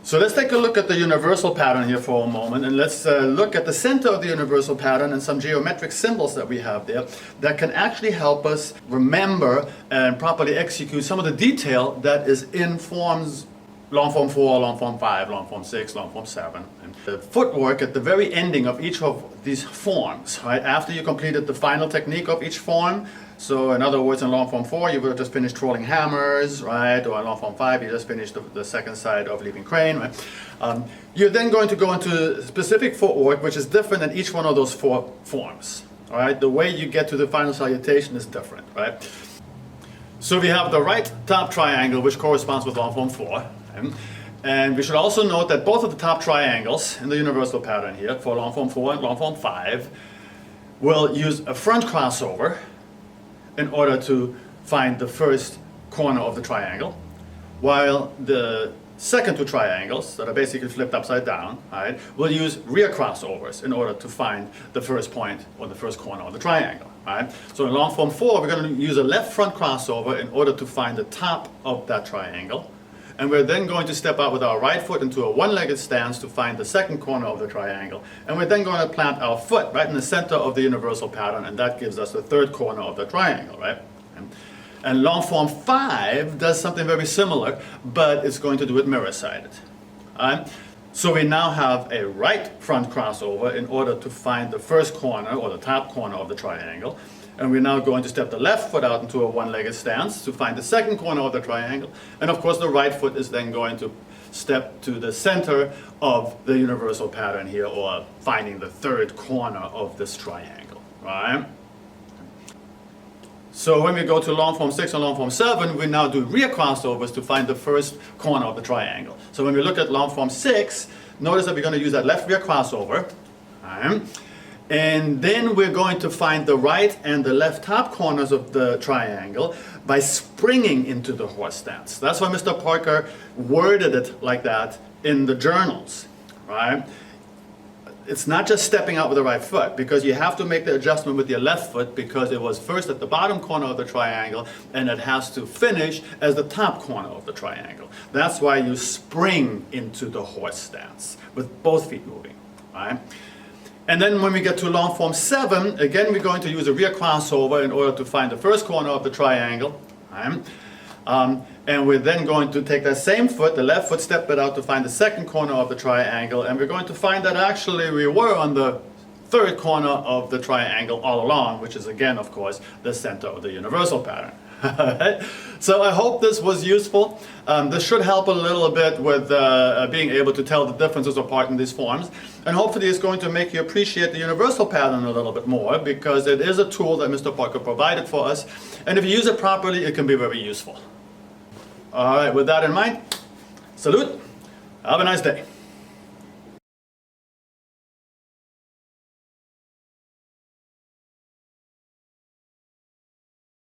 So let's take a look at the universal pattern here for a moment, and let's look at the center of the universal pattern and some geometric symbols that we have there that can actually help us remember and properly execute some of the detail that is in forms long form 4, long form 5, long form 6, long form 7. And the footwork at the very ending of each of these forms, right? After you completed the final technique of each form, so in other words, in long form 4, you would have just finished trolling hammers, right? Or in long form 5, you just finished the second side of leaping crane, right? You're then going to go into specific footwork, which is different in each one of those 4 forms, all right? The way you get to the final salutation is different, right? So we have the right top triangle, which corresponds with long form 4. And we should also note that both of the top triangles in the universal pattern here, for long form 4 and long form 5, will use a front crossover in order to find the first corner of the triangle, while the second 2 triangles, that are basically flipped upside down, right, will use rear crossovers in order to find the first point or the first corner of the triangle. Right? So in long form 4, we're going to use a left front crossover in order to find the top of that triangle. And we're then going to step out with our right foot into a one-legged stance to find the second corner of the triangle. And we're then going to plant our foot right in the center of the universal pattern, and that gives us the third corner of the triangle, right? And long form 5 does something very similar, but it's going to do it mirror-sided. So we now have a right front crossover in order to find the first corner, or the top corner of the triangle. And we're now going to step the left foot out into a one-legged stance to find the second corner of the triangle. And of course the right foot is then going to step to the center of the universal pattern here, or finding the third corner of this triangle, right? So when we go to long form 6 and long form 7, we now do rear crossovers to find the first corner of the triangle. So when we look at long form 6, notice that we're going to use that left rear crossover. Right? And then we're going to find the right and the left top corners of the triangle by springing into the horse stance. That's why Mr. Parker worded it like that in the journals, right? It's not just stepping out with the right foot, because you have to make the adjustment with your left foot, because it was first at the bottom corner of the triangle and it has to finish as the top corner of the triangle. That's why you spring into the horse stance with both feet moving, right? And then when we get to long form 7, again we're going to use a rear crossover in order to find the first corner of the triangle. Right? And we're then going to take that same foot, the left foot, step it out to find the second corner of the triangle, and we're going to find that actually we were on the third corner of the triangle all along, which is again, of course, the center of the universal pattern. So I hope this was useful. This should help a little bit with being able to tell the differences apart in these forms, and hopefully it's going to make you appreciate the universal pattern a little bit more, because it is a tool that Mr. Parker provided for us, and if you use it properly, it can be very useful. All right, with that in mind, salute, have a nice day.